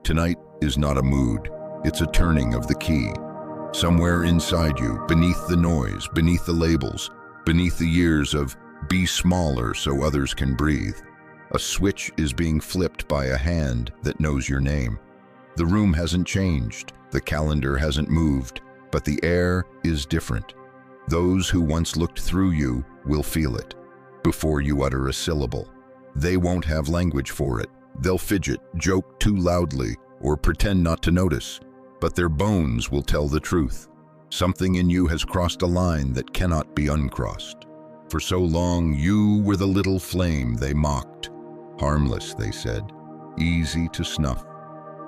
Tonight is not a mood, it's a turning of the key. Somewhere inside you, beneath the noise, beneath the labels, beneath the years of be smaller so others can breathe, a switch is being flipped by a hand that knows your name. The room hasn't changed, the calendar hasn't moved, but the air is different. Those who once looked through you will feel it before you utter a syllable. They won't have language for it. They'll fidget, joke too loudly, or pretend not to notice, but their bones will tell the truth. Something in you has crossed a line that cannot be uncrossed. For so long, you were the little flame they mocked. Harmless, they said, easy to snuff.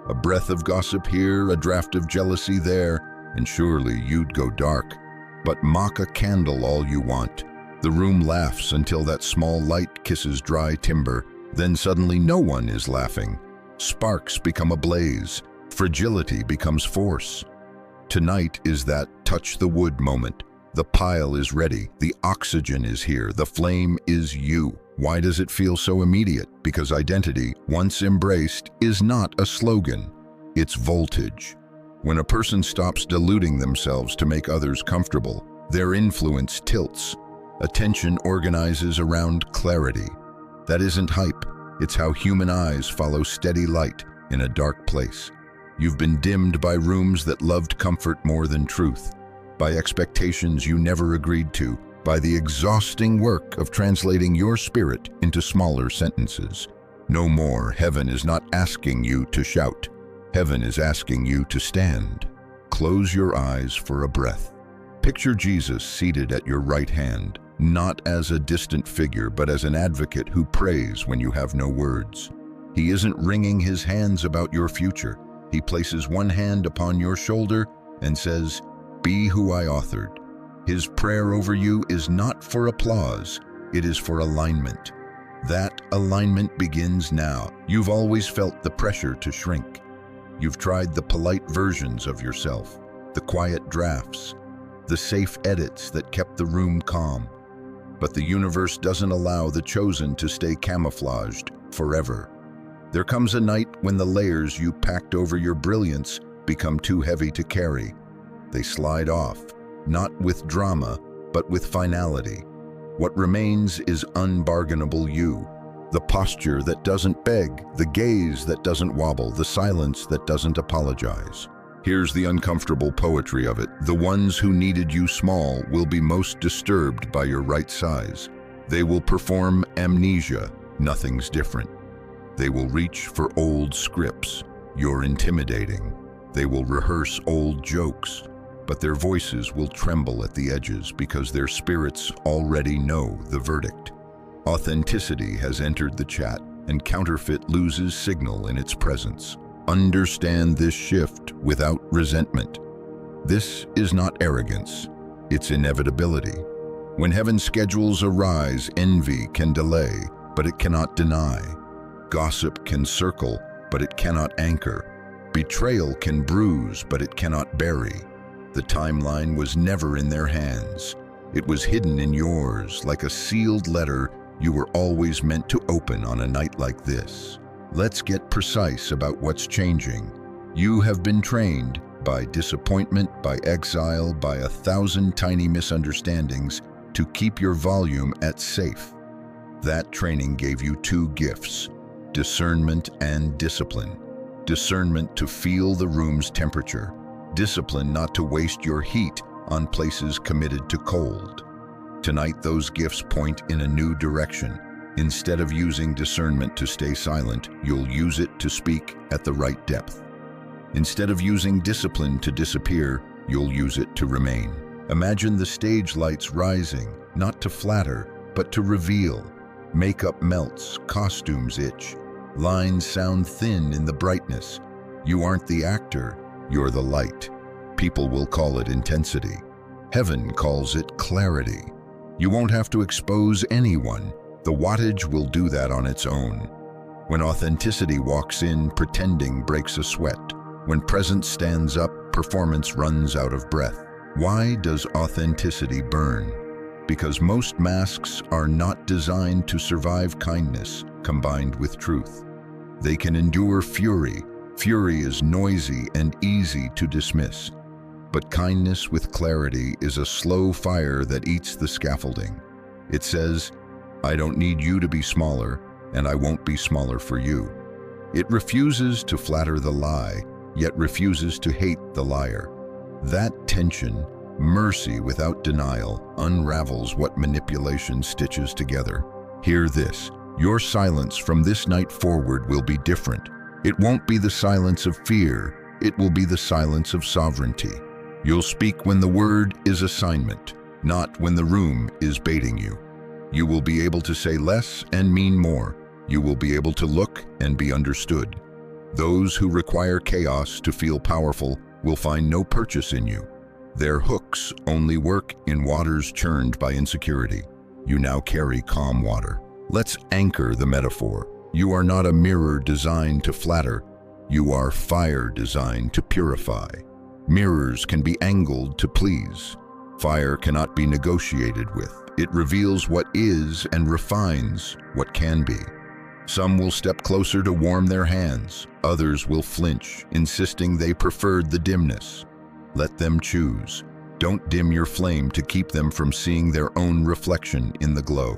A breath of gossip here, a draft of jealousy there, and surely you'd go dark. But mock a candle all you want. The room laughs until that small light kisses dry timber. Then suddenly no one is laughing. Sparks become a blaze. Fragility becomes force. Tonight is that touch the wood moment. The pile is ready. The oxygen is here. The flame is you. Why does it feel so immediate? Because identity, once embraced, is not a slogan. It's voltage. When a person stops deluding themselves to make others comfortable, their influence tilts. Attention organizes around clarity. That isn't hype. It's how human eyes follow steady light in a dark place. You've been dimmed by rooms that loved comfort more than truth, by expectations you never agreed to, by the exhausting work of translating your spirit into smaller sentences. No more. Heaven is not asking you to shout. Heaven is asking you to stand. Close your eyes for a breath. Picture Jesus seated at your right hand, not as a distant figure, but as an advocate who prays when you have no words. He isn't wringing his hands about your future. He places one hand upon your shoulder and says, "Be who I authored." His prayer over you is not for applause, it is for alignment. That alignment begins now. You've always felt the pressure to shrink. You've tried the polite versions of yourself, the quiet drafts, the safe edits that kept the room calm. But the universe doesn't allow the chosen to stay camouflaged forever. There comes a night when the layers you packed over your brilliance become too heavy to carry. They slide off, not with drama, but with finality. What remains is unbargainable you. The posture that doesn't beg, the gaze that doesn't wobble, the silence that doesn't apologize. Here's the uncomfortable poetry of it. The ones who needed you small will be most disturbed by your right size. They will perform amnesia, nothing's different. They will reach for old scripts, you're intimidating. They will rehearse old jokes, but their voices will tremble at the edges because their spirits already know the verdict. Authenticity has entered the chat, and counterfeit loses signal in its presence. Understand this shift without resentment. This is not arrogance, it's inevitability. When heaven's schedules arise, envy can delay, but it cannot deny. Gossip can circle, but it cannot anchor. Betrayal can bruise, but it cannot bury. The timeline was never in their hands. It was hidden in yours, like a sealed letter you were always meant to open on a night like this. Let's get precise about what's changing. You have been trained by disappointment, by exile, by 1,000 tiny misunderstandings to keep your volume at safe. That training gave you two gifts, discernment and discipline. Discernment to feel the room's temperature. Discipline not to waste your heat on places committed to cold. Tonight, those gifts point in a new direction. Instead of using discernment to stay silent, you'll use it to speak at the right depth. Instead of using discipline to disappear, you'll use it to remain. Imagine the stage lights rising, not to flatter, but to reveal. Makeup melts, costumes itch, lines sound thin in the brightness. You aren't the actor, you're the light. People will call it intensity. Heaven calls it clarity. You won't have to expose anyone. The wattage will do that on its own. When authenticity walks in, pretending breaks a sweat. When presence stands up, performance runs out of breath. Why does authenticity burn? Because most masks are not designed to survive kindness combined with truth. They can endure fury, Fury is noisy and easy to dismiss. But kindness with clarity is a slow fire that eats the scaffolding. It says, I don't need you to be smaller, and I won't be smaller for you. It refuses to flatter the lie, yet refuses to hate the liar. That tension, mercy without denial, unravels what manipulation stitches together. Hear this. Your silence from this night forward will be different. It won't be the silence of fear. It will be the silence of sovereignty. You'll speak when the word is assignment, not when the room is baiting you. You will be able to say less and mean more. You will be able to look and be understood. Those who require chaos to feel powerful will find no purchase in you. Their hooks only work in waters churned by insecurity. You now carry calm water. Let's anchor the metaphor. You are not a mirror designed to flatter. You are fire designed to purify. Mirrors can be angled to please. Fire cannot be negotiated with. It reveals what is and refines what can be. Some will step closer to warm their hands. Others will flinch, insisting they preferred the dimness. Let them choose. Don't dim your flame to keep them from seeing their own reflection in the glow.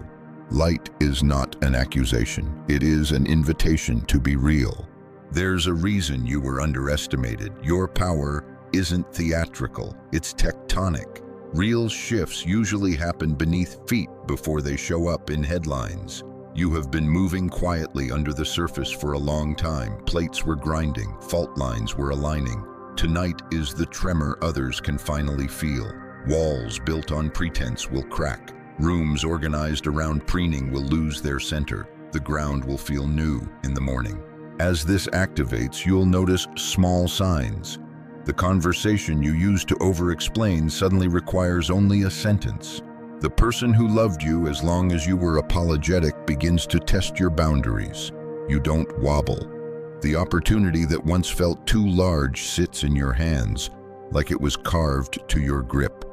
Light is not an accusation. It is an invitation to be real. There's a reason you were underestimated. Your power isn't theatrical, it's tectonic. Real shifts usually happen beneath feet before they show up in headlines. You have been moving quietly under the surface for a long time. Plates were grinding, fault lines were aligning. Tonight is the tremor others can finally feel. Walls built on pretense will crack. Rooms organized around pruning will lose their center. The ground will feel new in the morning. As this activates, you'll notice small signs. The conversation you used to over-explain suddenly requires only a sentence. The person who loved you as long as you were apologetic begins to test your boundaries. You don't wobble. The opportunity that once felt too large sits in your hands, like it was carved to your grip.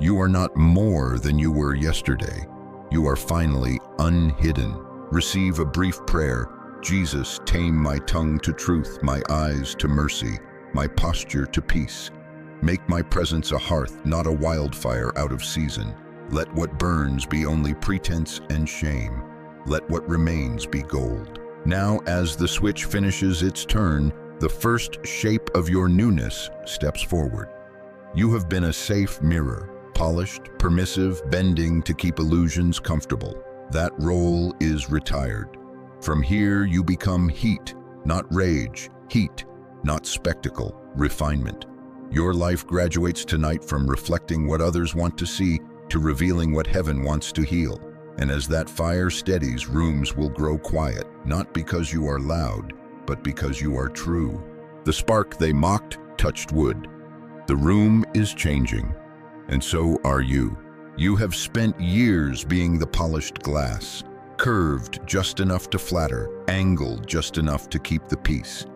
You are not more than you were yesterday. You are finally unhidden. Receive a brief prayer. Jesus, tame my tongue to truth, my eyes to mercy, my posture to peace. Make my presence a hearth, not a wildfire out of season. Let what burns be only pretense and shame. Let what remains be gold. Now, as the switch finishes its turn, the first shape of your newness steps forward. You have been a safe mirror, polished, permissive, bending to keep illusions comfortable. That role is retired. From here, you become heat, not rage, heat, not spectacle, refinement. Your life graduates tonight from reflecting what others want to see to revealing what heaven wants to heal. And as that fire steadies, rooms will grow quiet, not because you are loud, but because you are true. The spark they mocked touched wood. The room is changing, and so are you. You have spent years being the polished glass, curved just enough to flatter, angled just enough to keep the peace.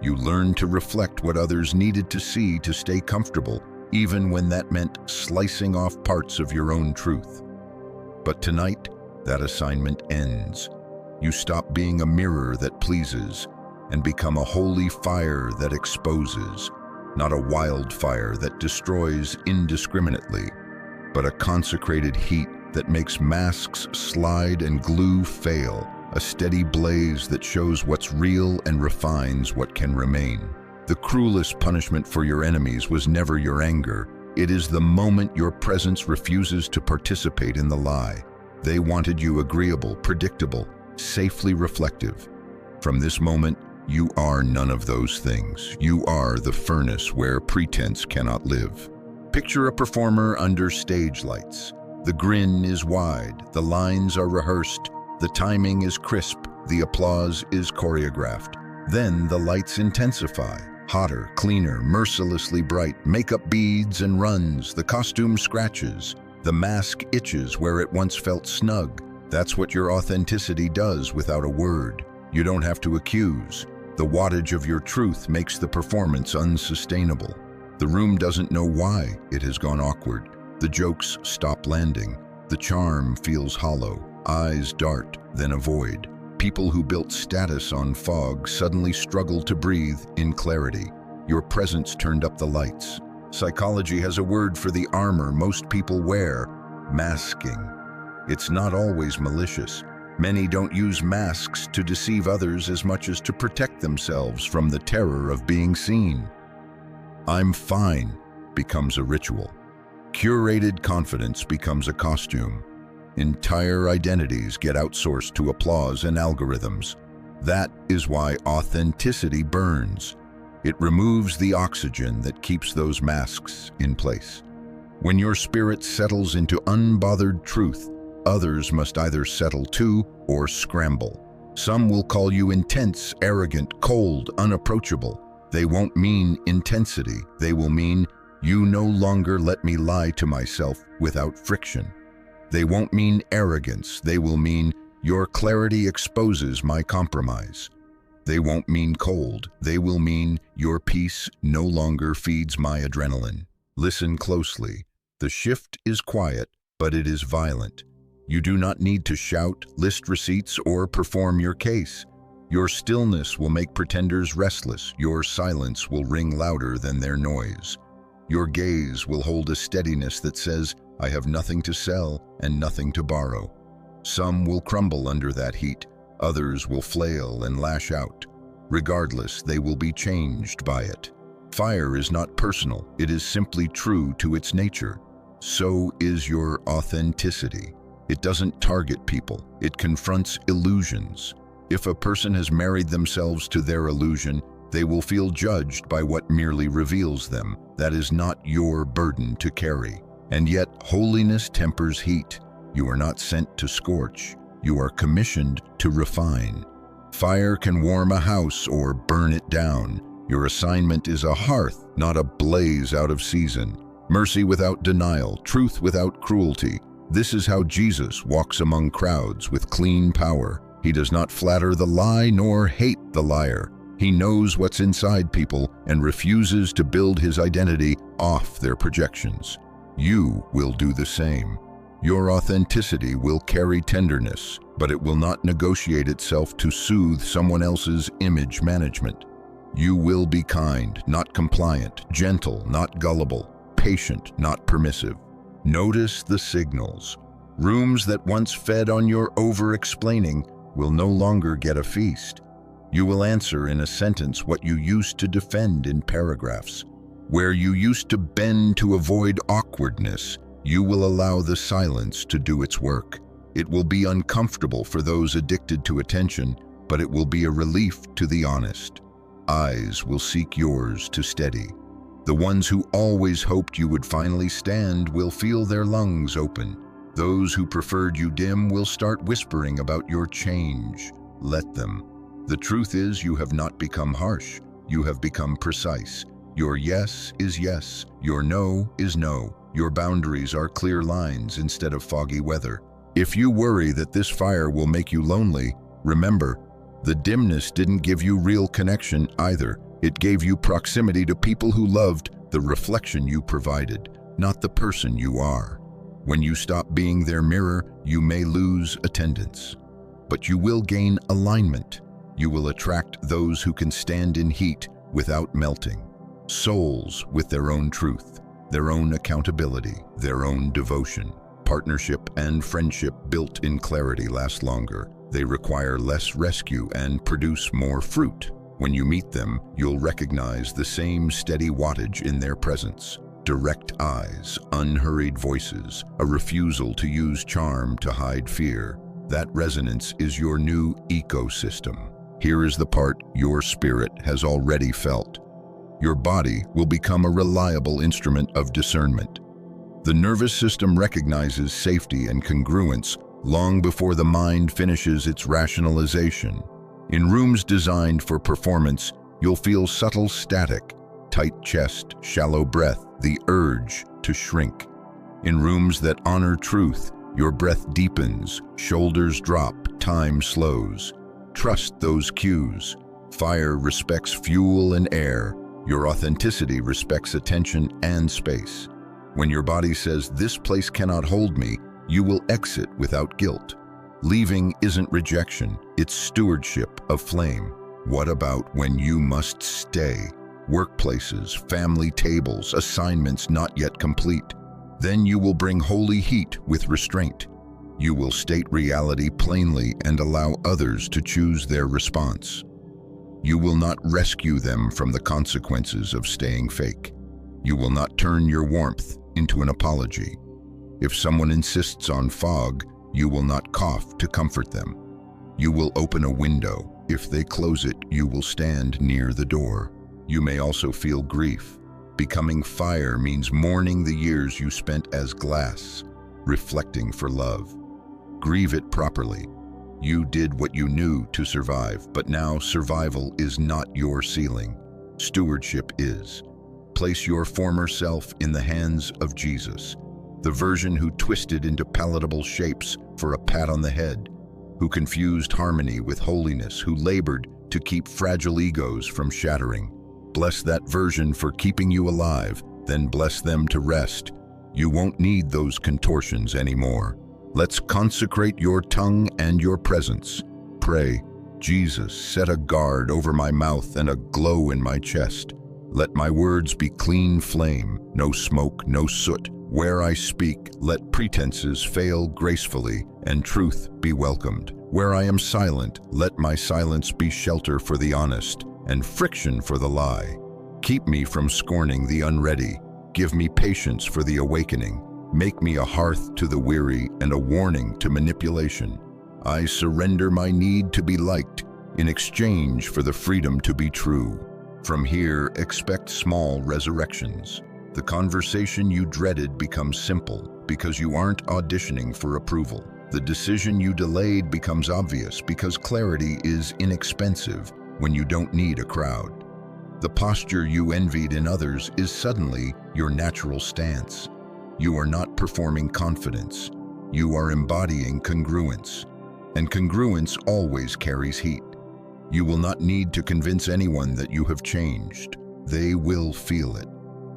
You learned to reflect what others needed to see to stay comfortable, even when that meant slicing off parts of your own truth. But tonight, that assignment ends. You stop being a mirror that pleases and become a holy fire that exposes, not a wildfire that destroys indiscriminately, but a consecrated heat that makes masks slide and glue fail, a steady blaze that shows what's real and refines what can remain. The cruelest punishment for your enemies was never your anger. It is the moment your presence refuses to participate in the lie. They wanted you agreeable, predictable, safely reflective. From this moment, you are none of those things. You are the furnace where pretense cannot live. Picture a performer under stage lights. The grin is wide, the lines are rehearsed, the timing is crisp, the applause is choreographed. Then the lights intensify. Hotter, cleaner, mercilessly bright, makeup beads and runs, the costume scratches, the mask itches where it once felt snug. That's what your authenticity does without a word. You don't have to accuse. The wattage of your truth makes the performance unsustainable. The room doesn't know why it has gone awkward. The jokes stop landing. The charm feels hollow. Eyes dart, then avoid. People who built status on fog suddenly struggle to breathe in clarity. Your presence turned up the lights. Psychology has a word for the armor most people wear: masking. It's not always malicious. Many don't use masks to deceive others as much as to protect themselves from the terror of being seen. "I'm fine" becomes a ritual. Curated confidence becomes a costume. Entire identities get outsourced to applause and algorithms. That is why authenticity burns. It removes the oxygen that keeps those masks in place. When your spirit settles into unbothered truth, others must either settle too or scramble. Some will call you intense, arrogant, cold, unapproachable. They won't mean intensity. They will mean, "You no longer let me lie to myself without friction." They won't mean arrogance. They will mean, "Your clarity exposes my compromise." They won't mean cold. They will mean, "Your peace no longer feeds my adrenaline." Listen closely. The shift is quiet, but it is violent. You do not need to shout, list receipts, or perform your case. Your stillness will make pretenders restless. Your silence will ring louder than their noise. Your gaze will hold a steadiness that says, "I have nothing to sell and nothing to borrow." Some will crumble under that heat. Others will flail and lash out. Regardless, they will be changed by it. Fire is not personal. It is simply true to its nature. So is your authenticity. It doesn't target people. It confronts illusions. If a person has married themselves to their illusion, they will feel judged by what merely reveals them. That is not your burden to carry. And yet, holiness tempers heat. You are not sent to scorch. You are commissioned to refine. Fire can warm a house or burn it down. Your assignment is a hearth, not a blaze out of season. Mercy without denial, truth without cruelty. This is how Jesus walks among crowds with clean power. He does not flatter the lie nor hate the liar. He knows what's inside people and refuses to build his identity off their projections. You will do the same. Your authenticity will carry tenderness, but it will not negotiate itself to soothe someone else's image management. You will be kind, not compliant, gentle, not gullible, patient, not permissive. Notice the signals. Rooms that once fed on your over-explaining will no longer get a feast. You will answer in a sentence what you used to defend in paragraphs. Where you used to bend to avoid awkwardness, you will allow the silence to do its work. It will be uncomfortable for those addicted to attention, but it will be a relief to the honest. Eyes will seek yours to steady. The ones who always hoped you would finally stand will feel their lungs open. Those who preferred you dim will start whispering about your change. Let them. The truth is, you have not become harsh. You have become precise. Your yes is yes. Your no is no. Your boundaries are clear lines instead of foggy weather. If you worry that this fire will make you lonely, remember, the dimness didn't give you real connection either. It gave you proximity to people who loved the reflection you provided, not the person you are. When you stop being their mirror, you may lose attendance. But you will gain alignment. You will attract those who can stand in heat without melting. Souls with their own truth, their own accountability, their own devotion. Partnership and friendship built in clarity last longer. They require less rescue and produce more fruit. When you meet them, you'll recognize the same steady wattage in their presence. Direct eyes, unhurried voices, a refusal to use charm to hide fear. That resonance is your new ecosystem. Here is the part your spirit has already felt. Your body will become a reliable instrument of discernment. The nervous system recognizes safety and congruence long before the mind finishes its rationalization. In rooms designed for performance, you'll feel subtle static, tight chest, shallow breath, the urge to shrink. In rooms that honor truth, your breath deepens, shoulders drop, time slows. Trust those cues. Fire respects fuel and air. Your authenticity respects attention and space. When your body says, "This place cannot hold me," you will exit without guilt. Leaving isn't rejection, it's stewardship of flame. What about when you must stay? Workplaces, family tables, assignments not yet complete. Then you will bring holy heat with restraint. You will state reality plainly and allow others to choose their response. You will not rescue them from the consequences of staying fake. You will not turn your warmth into an apology. If someone insists on fog, you will not cough to comfort them. You will open a window. If they close it, you will stand near the door. You may also feel grief. Becoming fire means mourning the years you spent as glass, reflecting for love. Grieve it properly. You did what you knew to survive, but now survival is not your ceiling. Stewardship is. Place your former self in the hands of Jesus, the version who twisted into palatable shapes for a pat on the head, who confused harmony with holiness, who labored to keep fragile egos from shattering. Bless that version for keeping you alive, then bless them to rest. You won't need those contortions anymore. Let's consecrate your tongue and your presence. Pray, Jesus, set a guard over my mouth and a glow in my chest. Let my words be clean flame, no smoke, no soot. Where I speak, let pretenses fail gracefully and truth be welcomed. Where I am silent, let my silence be shelter for the honest and friction for the lie. Keep me from scorning the unready. Give me patience for the awakening. Make me a hearth to the weary and a warning to manipulation. I surrender my need to be liked in exchange for the freedom to be true. From here, expect small resurrections. The conversation you dreaded becomes simple because you aren't auditioning for approval. The decision you delayed becomes obvious because clarity is inexpensive when you don't need a crowd. The posture you envied in others is suddenly your natural stance. You are not performing confidence. You are embodying congruence. And congruence always carries heat. You will not need to convince anyone that you have changed. They will feel it.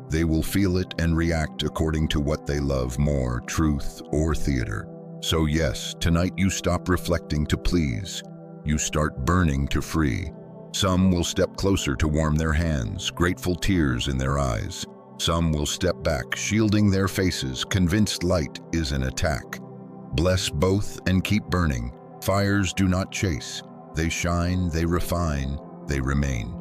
They will feel it and react according to what they love more, truth or theater. So yes, tonight you stop reflecting to please. You start burning to free. Some will step closer to warm their hands, grateful tears in their eyes. Some will step back, shielding their faces, convinced light is an attack. Bless both and keep burning. Fires do not chase. They shine, they refine, they remain.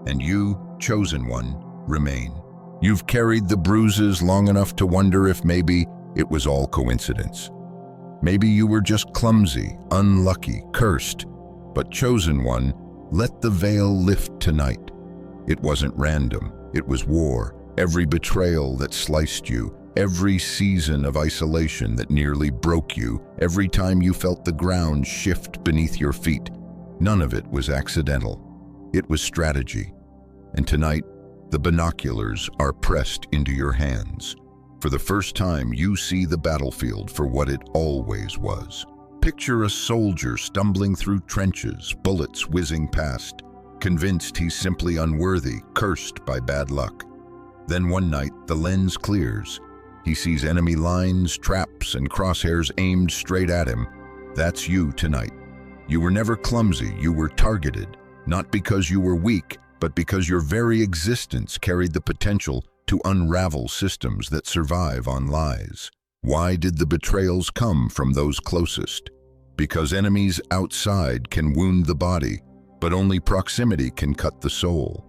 And you, chosen one, remain. You've carried the bruises long enough to wonder if maybe it was all coincidence. Maybe you were just clumsy, unlucky, cursed. But chosen one, let the veil lift tonight. It wasn't random, it was war. Every betrayal that sliced you, every season of isolation that nearly broke you, every time you felt the ground shift beneath your feet, none of it was accidental. It was strategy. And tonight, the binoculars are pressed into your hands. For the first time, you see the battlefield for what it always was. Picture a soldier stumbling through trenches, bullets whizzing past, convinced he's simply unworthy, cursed by bad luck. Then one night, the lens clears. He sees enemy lines, traps, and crosshairs aimed straight at him. That's you tonight. You were never clumsy, you were targeted, not because you were weak, but because your very existence carried the potential to unravel systems that survive on lies. Why did the betrayals come from those closest? Because enemies outside can wound the body, but only proximity can cut the soul.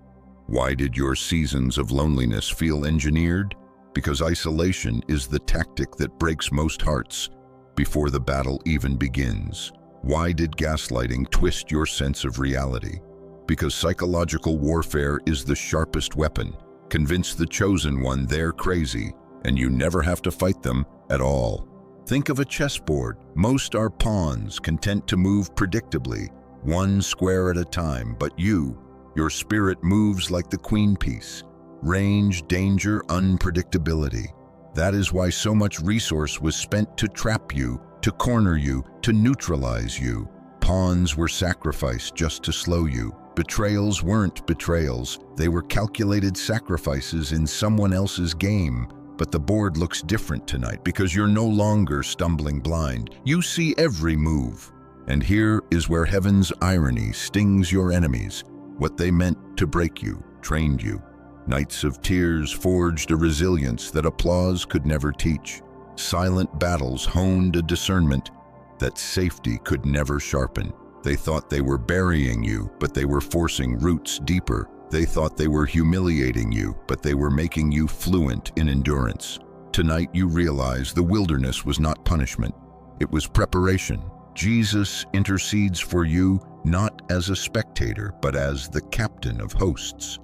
Why did your seasons of loneliness feel engineered? Because isolation is the tactic that breaks most hearts before the battle even begins. Why did gaslighting twist your sense of reality? Because psychological warfare is the sharpest weapon. Convince the chosen one they're crazy, and you never have to fight them at all. Think of a chessboard. Most are pawns, content to move predictably, one square at a time, but your spirit moves like the queen piece. Range, danger, unpredictability. That is why so much resource was spent to trap you, to corner you, to neutralize you. Pawns were sacrificed just to slow you. Betrayals weren't betrayals. They were calculated sacrifices in someone else's game. But the board looks different tonight because you're no longer stumbling blind. You see every move. And here is where heaven's irony stings your enemies. What they meant to break you, trained you. Nights of tears forged a resilience that applause could never teach. Silent battles honed a discernment that safety could never sharpen. They thought they were burying you, but they were forcing roots deeper. They thought they were humiliating you, but they were making you fluent in endurance. Tonight you realize the wilderness was not punishment. It was preparation. Jesus intercedes for you not as a spectator, but as the captain of hosts.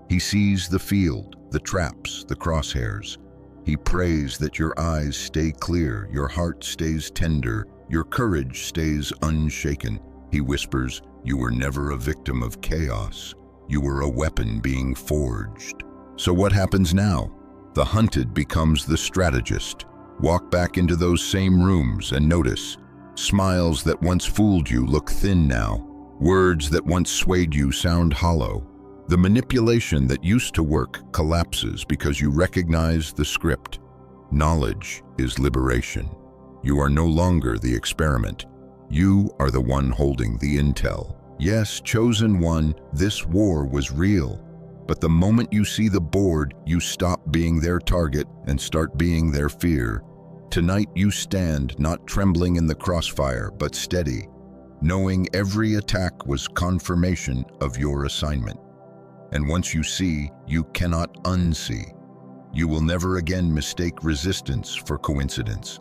He sees the field, the traps, the crosshairs. He prays that your eyes stay clear, your heart stays tender, your courage stays unshaken. He whispers, you were never a victim of chaos. You were a weapon being forged. So what happens now? The hunted becomes the strategist. Walk back into those same rooms and notice. Smiles that once fooled you look thin now. Words that once swayed you sound hollow. The manipulation that used to work collapses because you recognize the script. Knowledge is liberation. You are no longer the experiment. You are the one holding the intel. Yes, chosen one, this war was real. But the moment you see the board, you stop being their target and start being their fear. Tonight you stand not trembling in the crossfire, but steady, knowing every attack was confirmation of your assignment. And once you see, you cannot unsee. You will never again mistake resistance for coincidence.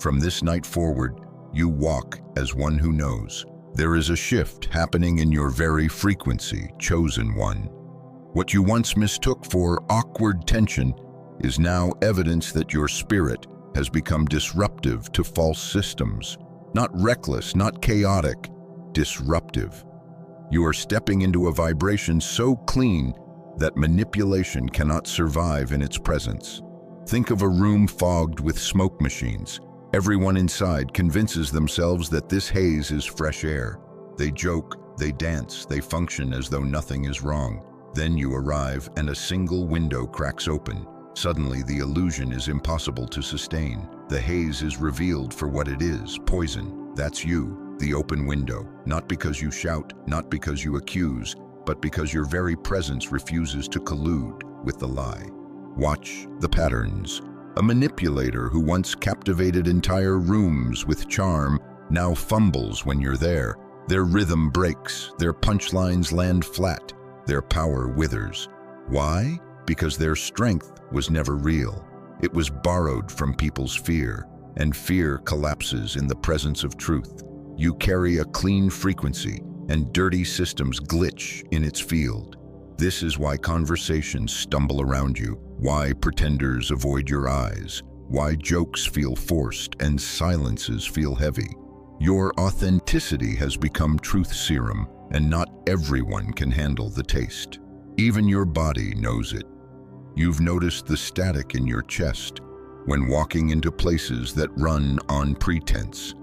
From this night forward, you walk as one who knows. There is a shift happening in your very frequency, chosen one. What you once mistook for awkward tension is now evidence that your spirit has become disruptive to false systems. Not reckless, not chaotic, disruptive. You are stepping into a vibration so clean that manipulation cannot survive in its presence. Think of a room fogged with smoke machines. Everyone inside convinces themselves that this haze is fresh air. They joke, they dance, they function as though nothing is wrong. Then you arrive and a single window cracks open. Suddenly the illusion is impossible to sustain. The haze is revealed for what it is, poison. That's you, the open window. Not because you shout, not because you accuse, but because your very presence refuses to collude with the lie. Watch the patterns. A manipulator who once captivated entire rooms with charm now fumbles when you're there. Their rhythm breaks, their punchlines land flat, their power withers. Why? Because their strength was never real. It was borrowed from people's fear, and fear collapses in the presence of truth. You carry a clean frequency, and dirty systems glitch in its field. This is why conversations stumble around you, why pretenders avoid your eyes, why jokes feel forced and silences feel heavy. Your authenticity has become truth serum, and not everyone can handle the taste. Even your body knows it. You've noticed the static in your chest when walking into places that run on pretense,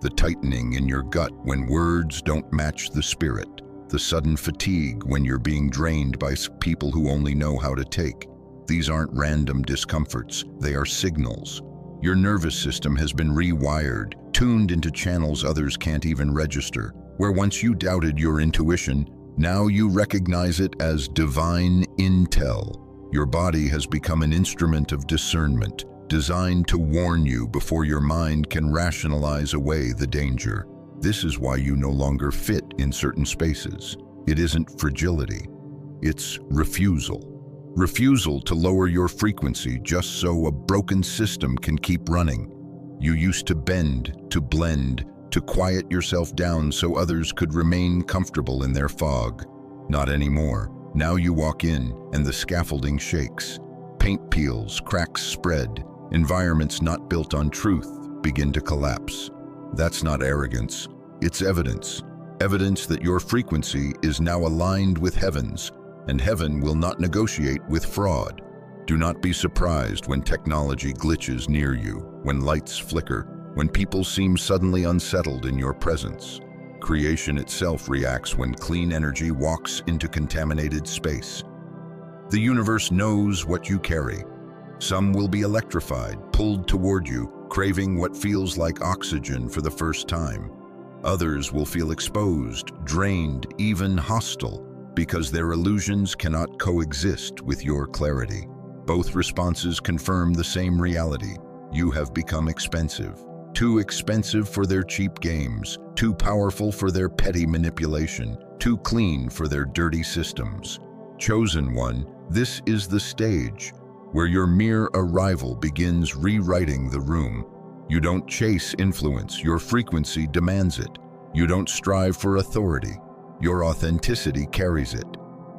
the tightening in your gut when words don't match the spirit, the sudden fatigue when you're being drained by people who only know how to take. These aren't random discomforts, they are signals. Your nervous system has been rewired, tuned into channels others can't even register. Where once you doubted your intuition, now you recognize it as divine intel. Your body has become an instrument of discernment, designed to warn you before your mind can rationalize away the danger. This is why you no longer fit in certain spaces. It isn't fragility, it's refusal. Refusal to lower your frequency just so a broken system can keep running. You used to bend, to blend, to quiet yourself down so others could remain comfortable in their fog. Not anymore. Now you walk in and the scaffolding shakes. Paint peels, cracks spread. Environments not built on truth begin to collapse. That's not arrogance, it's evidence. Evidence that your frequency is now aligned with heaven's, and heaven will not negotiate with fraud. Do not be surprised when technology glitches near you, when lights flicker, when people seem suddenly unsettled in your presence. Creation itself reacts when clean energy walks into contaminated space. The universe knows what you carry. Some will be electrified, pulled toward you, craving what feels like oxygen for the first time. Others will feel exposed, drained, even hostile, because their illusions cannot coexist with your clarity. Both responses confirm the same reality. You have become expensive. Too expensive for their cheap games, too powerful for their petty manipulation, too clean for their dirty systems. Chosen one, this is the stage where your mere arrival begins rewriting the room. You don't chase influence, your frequency demands it. You don't strive for authority, your authenticity carries it.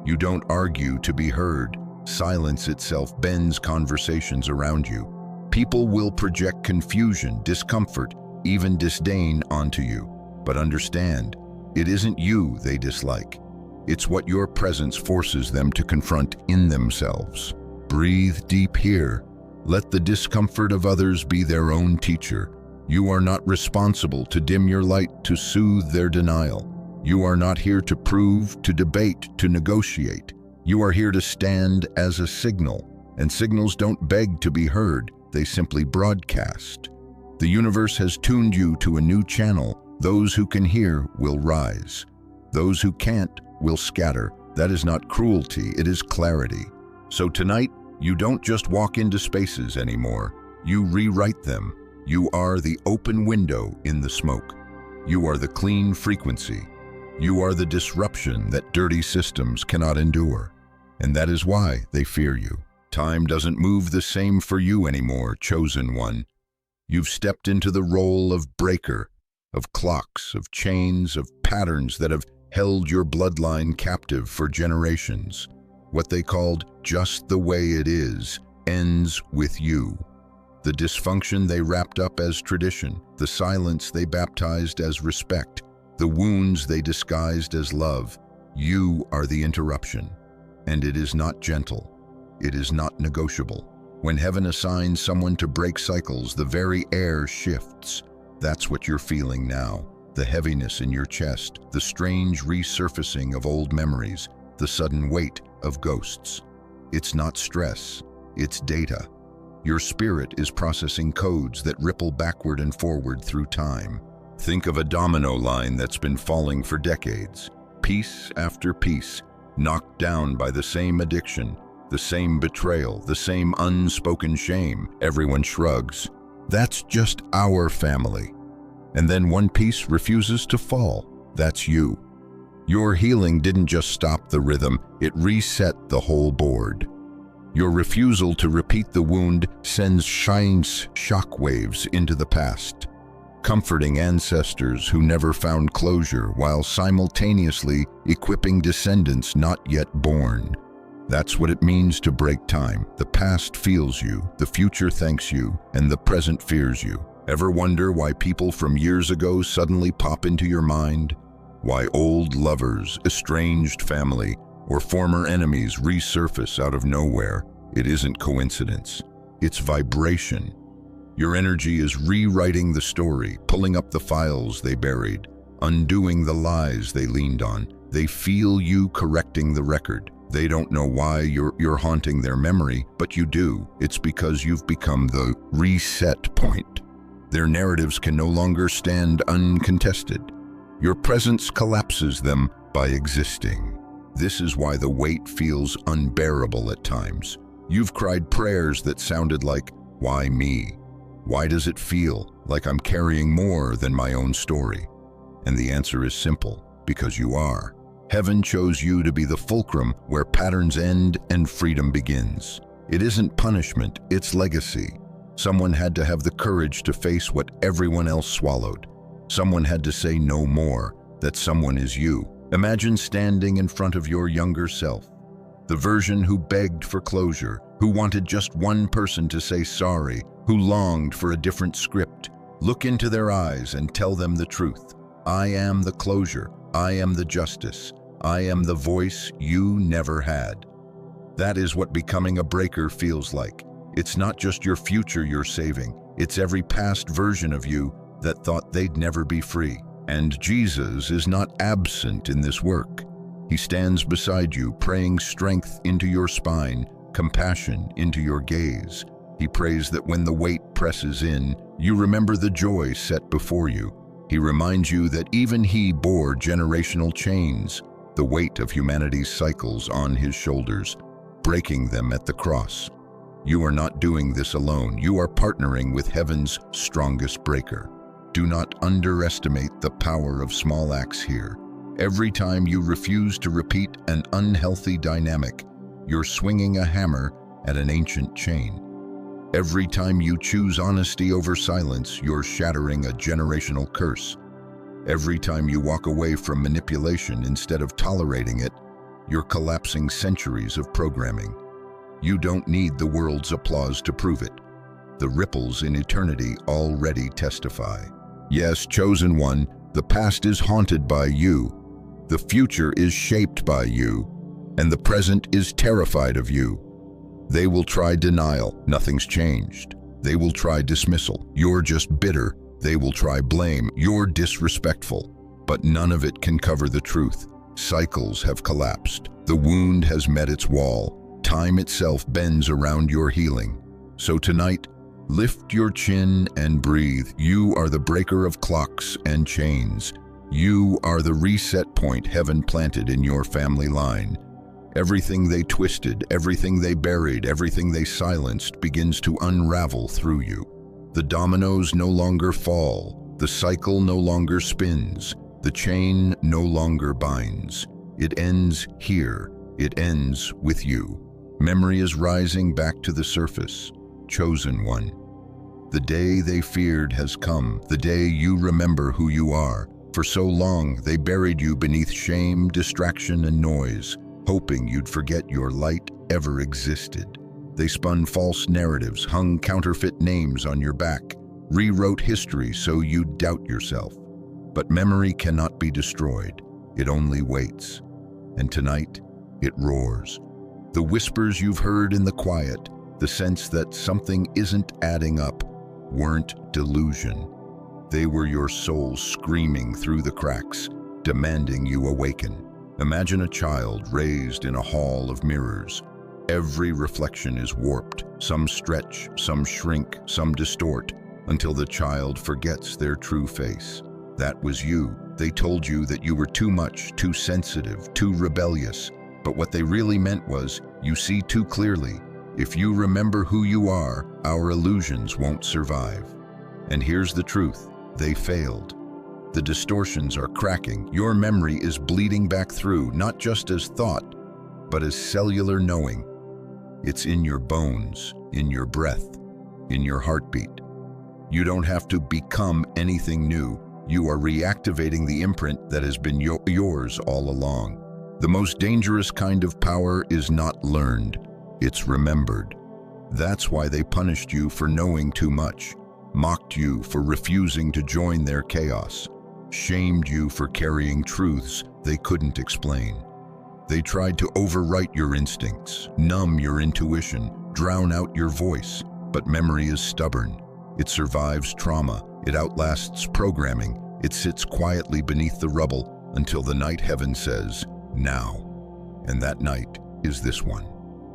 You don't argue to be heard, silence itself bends conversations around you. People will project confusion, discomfort, even disdain onto you. But understand, it isn't you they dislike. It's what your presence forces them to confront in themselves. Breathe deep here. Let the discomfort of others be their own teacher. You are not responsible to dim your light to soothe their denial. You are not here to prove, to debate, to negotiate. You are here to stand as a signal, and signals don't beg to be heard, they simply broadcast. The universe has tuned you to a new channel. Those who can hear will rise. Those who can't will scatter. That is not cruelty, it is clarity. So tonight, you don't just walk into spaces anymore. You rewrite them. You are the open window in the smoke. You are the clean frequency. You are the disruption that dirty systems cannot endure. And that is why they fear you. Time doesn't move the same for you anymore, chosen one. You've stepped into the role of breaker, of clocks, of chains, of patterns that have held your bloodline captive for generations. What they called just the way it is ends with you. The dysfunction they wrapped up as tradition, the silence they baptized as respect, the wounds they disguised as love, you are the interruption. And it is not gentle. It is not negotiable. When heaven assigns someone to break cycles, the very air shifts. That's what you're feeling now. The heaviness in your chest, the strange resurfacing of old memories, the sudden weight of ghosts. It's not stress, it's data. Your spirit is processing codes that ripple backward and forward through time. Think of a domino line that's been falling for decades. Piece after piece, knocked down by the same addiction, the same betrayal, the same unspoken shame. Everyone shrugs. That's just our family. And then one piece refuses to fall. That's you. Your healing didn't just stop the rhythm, it reset the whole board. Your refusal to repeat the wound sends shockwaves into the past, comforting ancestors who never found closure while simultaneously equipping descendants not yet born. That's what it means to break time. The past feels you, the future thanks you, and the present fears you. Ever wonder why people from years ago suddenly pop into your mind? Why old lovers, estranged family, or former enemies resurface out of nowhere? It isn't coincidence. It's vibration. Your energy is rewriting the story, pulling up the files they buried, undoing the lies they leaned on. They feel you correcting the record. They don't know why you're haunting their memory, but you do. It's because you've become the reset point. Their narratives can no longer stand uncontested. Your presence collapses them by existing. This is why the weight feels unbearable at times. You've cried prayers that sounded like, "Why me? Why does it feel like I'm carrying more than my own story?" And the answer is simple, because you are. Heaven chose you to be the fulcrum where patterns end and freedom begins. It isn't punishment, it's legacy. Someone had to have the courage to face what everyone else swallowed. Someone had to say no more. That someone is you. Imagine standing in front of your younger self, the version who begged for closure, who wanted just one person to say sorry, who longed for a different script. Look into their eyes and tell them the truth. I am the closure. I am the justice. I am the voice you never had. That is what becoming a breaker feels like. It's not just your future you're saving. It's every past version of you that thought they'd never be free. And Jesus is not absent in this work. He stands beside you, praying strength into your spine, compassion into your gaze, He prays that when the weight presses in, you remember the joy set before you. He reminds you that even he bore generational chains, the weight of humanity's cycles on his shoulders, breaking them at the cross. You are not doing this alone. You are partnering with heaven's strongest breaker. Do not underestimate the power of small acts here. Every time you refuse to repeat an unhealthy dynamic, you're swinging a hammer at an ancient chain. Every time you choose honesty over silence, you're shattering a generational curse. Every time you walk away from manipulation instead of tolerating it, you're collapsing centuries of programming. You don't need the world's applause to prove it. The ripples in eternity already testify. Yes, chosen one, the past is haunted by you. The future is shaped by you, and the present is terrified of you. They will try denial, nothing's changed. They will try dismissal, you're just bitter. They will try blame, you're disrespectful. But none of it can cover the truth. Cycles have collapsed. The wound has met its wall. Time itself bends around your healing. So tonight, lift your chin and breathe. You are the breaker of clocks and chains. You are the reset point heaven planted in your family line. Everything they twisted, everything they buried, everything they silenced begins to unravel through you. The dominoes no longer fall. The cycle no longer spins. The chain no longer binds. It ends here. It ends with you. Memory is rising back to the surface. Chosen one. The day they feared has come. The day you remember who you are. For so long, they buried you beneath shame, distraction, and noise, hoping you'd forget your light ever existed. They spun false narratives, hung counterfeit names on your back, rewrote history so you'd doubt yourself. But memory cannot be destroyed. It only waits. And tonight, it roars. The whispers you've heard in the quiet, the sense that something isn't adding up, weren't delusion. They were your soul screaming through the cracks, demanding you awaken. Imagine a child raised in a hall of mirrors. Every reflection is warped. Some stretch, some shrink, some distort, until the child forgets their true face. That was you. They told you that you were too much, too sensitive, too rebellious. But what they really meant was, you see too clearly. If you remember who you are, our illusions won't survive. And here's the truth. They failed. The distortions are cracking. Your memory is bleeding back through, not just as thought, but as cellular knowing. It's in your bones, in your breath, in your heartbeat. You don't have to become anything new. You are reactivating the imprint that has been yours all along. The most dangerous kind of power is not learned, it's remembered. That's why they punished you for knowing too much, mocked you for refusing to join their chaos, shamed you for carrying truths they couldn't explain. They tried to overwrite your instincts, numb your intuition, drown out your voice. But memory is stubborn. It survives trauma. It outlasts programming. It sits quietly beneath the rubble until the night heaven says, now. And that night is this one.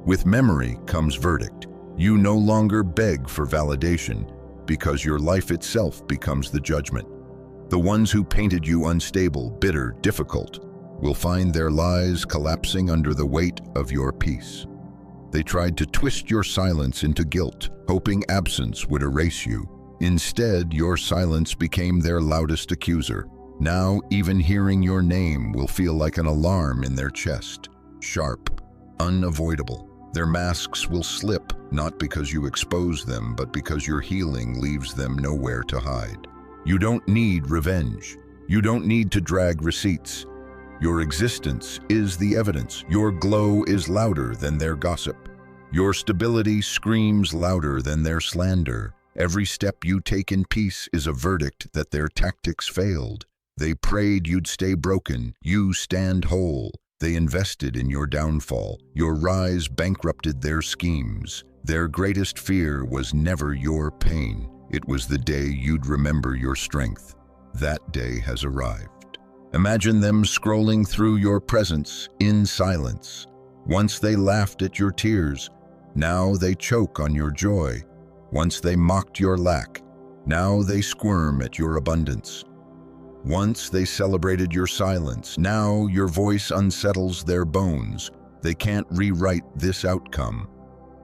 With memory comes verdict. You no longer beg for validation because your life itself becomes the judgment. The ones who painted you unstable, bitter, difficult, will find their lies collapsing under the weight of your peace. They tried to twist your silence into guilt, hoping absence would erase you. Instead, your silence became their loudest accuser. Now, even hearing your name will feel like an alarm in their chest. Sharp, unavoidable. Their masks will slip, not because you expose them, but because your healing leaves them nowhere to hide. You don't need revenge. You don't need to drag receipts. Your existence is the evidence. Your glow is louder than their gossip. Your stability screams louder than their slander. Every step you take in peace is a verdict that their tactics failed. They prayed you'd stay broken. You stand whole. They invested in your downfall. Your rise bankrupted their schemes. Their greatest fear was never your pain. It was the day you'd remember your strength. That day has arrived. Imagine them scrolling through your presence in silence. Once they laughed at your tears. Now they choke on your joy. Once they mocked your lack, now they squirm at your abundance. Once they celebrated your silence, now your voice unsettles their bones. They can't rewrite this outcome.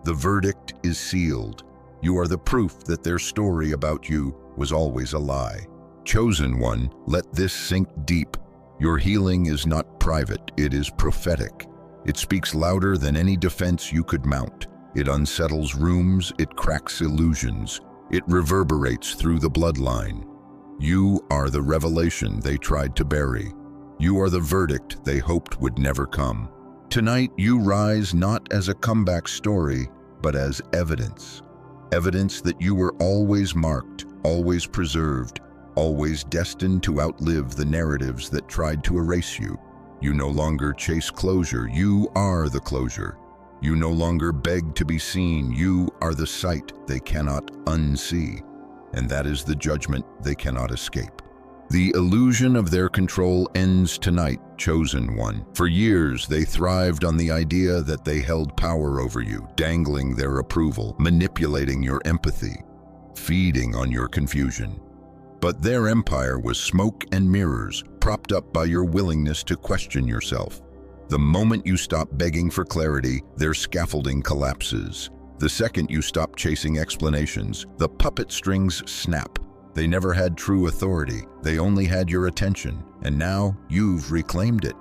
The verdict is sealed. You are the proof that their story about you was always a lie. Chosen one, let this sink deep. Your healing is not private, it is prophetic. It speaks louder than any defense you could mount. It unsettles rooms, it cracks illusions. It reverberates through the bloodline. You are the revelation they tried to bury. You are the verdict they hoped would never come. Tonight you rise not as a comeback story, but as evidence. Evidence that you were always marked, always preserved, always destined to outlive the narratives that tried to erase you. You no longer chase closure, you are the closure. You no longer beg to be seen, you are the sight they cannot unsee. And that is the judgment they cannot escape. The illusion of their control ends tonight, chosen one. For years, they thrived on the idea that they held power over you, dangling their approval, manipulating your empathy, feeding on your confusion. But their empire was smoke and mirrors, propped up by your willingness to question yourself. The moment you stop begging for clarity, their scaffolding collapses. The second you stop chasing explanations, the puppet strings snap. They never had true authority, they only had your attention, and now you've reclaimed it.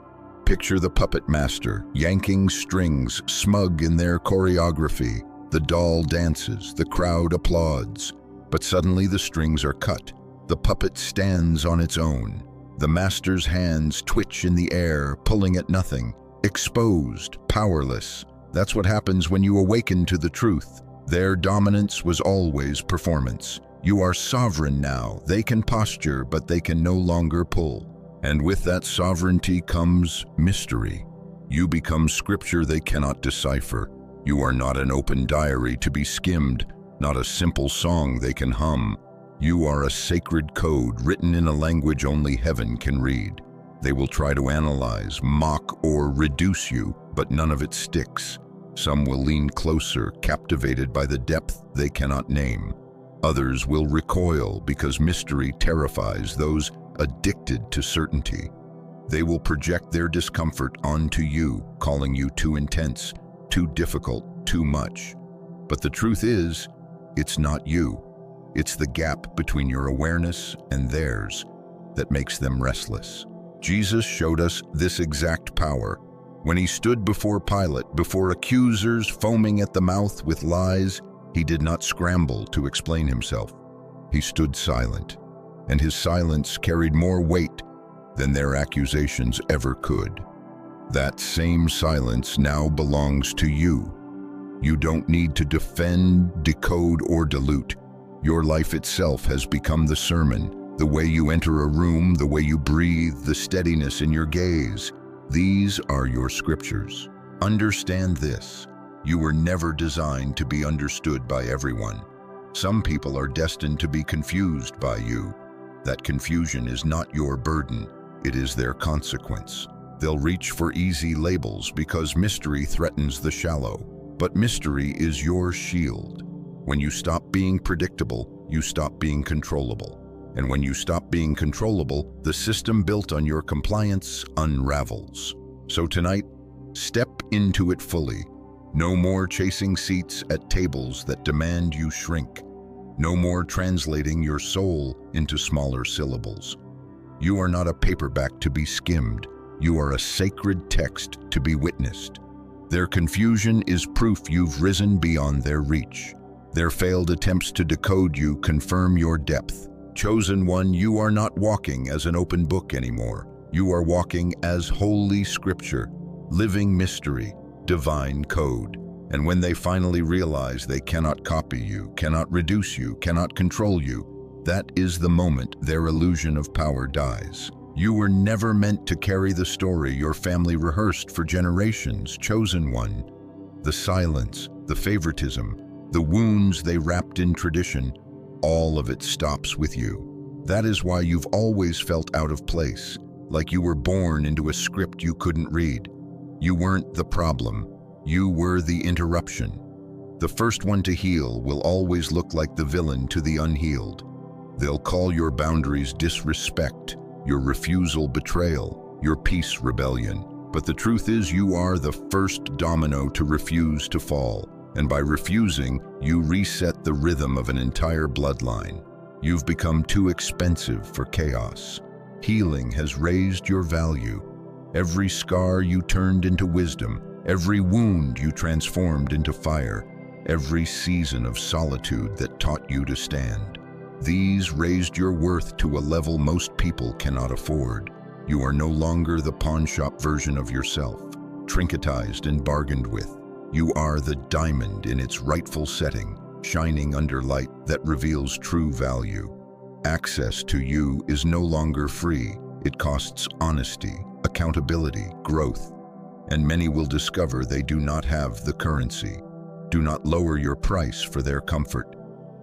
Picture the puppet master, yanking strings, smug in their choreography. The doll dances, the crowd applauds, but suddenly the strings are cut. The puppet stands on its own. The master's hands twitch in the air, pulling at nothing, exposed, powerless. That's what happens when you awaken to the truth. Their dominance was always performance. You are sovereign now. They can posture, but they can no longer pull. And with that sovereignty comes mystery. You become scripture they cannot decipher. You are not an open diary to be skimmed, not a simple song they can hum. You are a sacred code written in a language only heaven can read. They will try to analyze, mock, or reduce you, but none of it sticks. Some will lean closer, captivated by the depth they cannot name. Others will recoil because mystery terrifies those addicted to certainty. They will project their discomfort onto you, calling you too intense, too difficult, too much. But the truth is, it's not you. It's the gap between your awareness and theirs that makes them restless. Jesus showed us this exact power. When he stood before Pilate, before accusers foaming at the mouth with lies, he did not scramble to explain himself. He stood silent, and his silence carried more weight than their accusations ever could. That same silence now belongs to you. You don't need to defend, decode, or dilute. Your life itself has become the sermon. The way you enter a room, the way you breathe, the steadiness in your gaze. These are your scriptures. Understand this. You were never designed to be understood by everyone. Some people are destined to be confused by you. That confusion is not your burden, it is their consequence. They'll reach for easy labels because mystery threatens the shallow. But mystery is your shield. When you stop being predictable, you stop being controllable. And when you stop being controllable, the system built on your compliance unravels. So tonight, step into it fully. No more chasing seats at tables that demand you shrink. No more translating your soul into smaller syllables. You are not a paperback to be skimmed. You are a sacred text to be witnessed. Their confusion is proof you've risen beyond their reach. Their failed attempts to decode you confirm your depth. Chosen one, you are not walking as an open book anymore. You are walking as holy scripture, living mystery, divine code. And when they finally realize they cannot copy you, cannot reduce you, cannot control you, that is the moment their illusion of power dies. You were never meant to carry the story your family rehearsed for generations, chosen one. The silence, the favoritism, the wounds they wrapped in tradition, all of it stops with you. That is why you've always felt out of place, like you were born into a script you couldn't read. You weren't the problem, you were the interruption. The first one to heal will always look like the villain to the unhealed. They'll call your boundaries disrespect, your refusal betrayal, your peace rebellion. But the truth is, you are the first domino to refuse to fall. And by refusing, you reset the rhythm of an entire bloodline. You've become too expensive for chaos. Healing has raised your value. Every scar you turned into wisdom, every wound you transformed into fire, every season of solitude that taught you to stand. These raised your worth to a level most people cannot afford. You are no longer the pawnshop version of yourself, trinketized and bargained with. You are the diamond in its rightful setting, shining under light that reveals true value. Access to you is no longer free. It costs honesty, accountability, growth. And many will discover they do not have the currency. Do not lower your price for their comfort.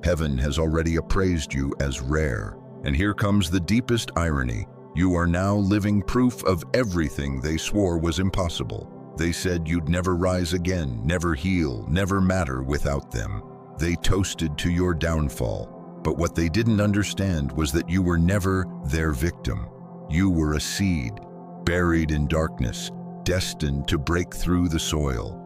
Heaven has already appraised you as rare. And here comes the deepest irony. You are now living proof of everything they swore was impossible. They said you'd never rise again, never heal, never matter without them. They toasted to your downfall. But what they didn't understand was that you were never their victim. You were a seed, buried in darkness, destined to break through the soil.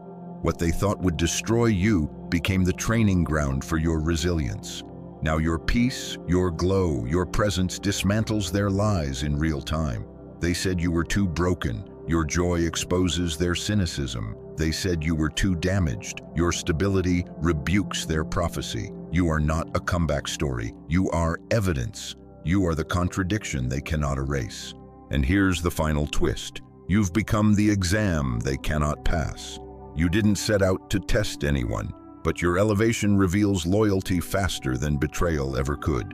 What they thought would destroy you became the training ground for your resilience. Now your peace, your glow, your presence dismantles their lies in real time. They said you were too broken. Your joy exposes their cynicism. They said you were too damaged. Your stability rebukes their prophecy. You are not a comeback story. You are evidence. You are the contradiction they cannot erase. And here's the final twist. You've become the exam they cannot pass. You didn't set out to test anyone, but your elevation reveals loyalty faster than betrayal ever could.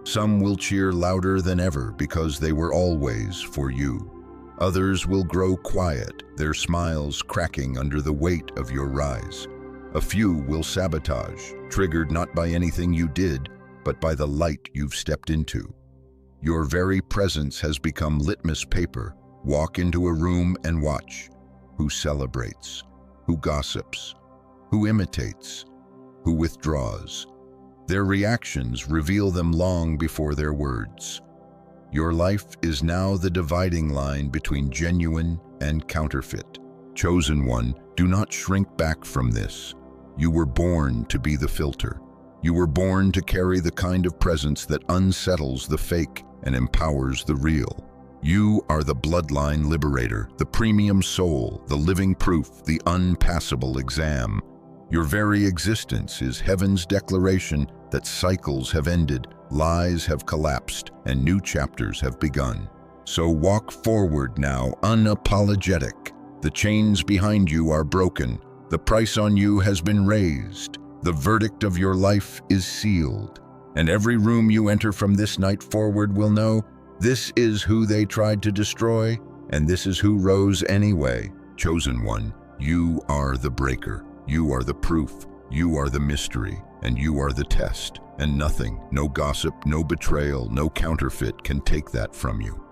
Some will cheer louder than ever because they were always for you. Others will grow quiet, their smiles cracking under the weight of your rise. A few will sabotage, triggered not by anything you did, but by the light you've stepped into. Your very presence has become litmus paper. Walk into a room and watch. Who celebrates? Who gossips? Who imitates? Who withdraws? Their reactions reveal them long before their words. Your life is now the dividing line between genuine and counterfeit. Chosen one, do not shrink back from this. You were born to be the filter. You were born to carry the kind of presence that unsettles the fake and empowers the real. You are the bloodline liberator, the premium soul, the living proof, the unpassable exam. Your very existence is heaven's declaration that cycles have ended, lies have collapsed, and new chapters have begun. So walk forward now, unapologetic. The chains behind you are broken. The price on you has been raised. The verdict of your life is sealed. And every room you enter from this night forward will know this is who they tried to destroy, and this is who rose anyway. Chosen one, you are the breaker. You are the proof. You are the mystery, and you are the test. And nothing, no gossip, no betrayal, no counterfeit can take that from you.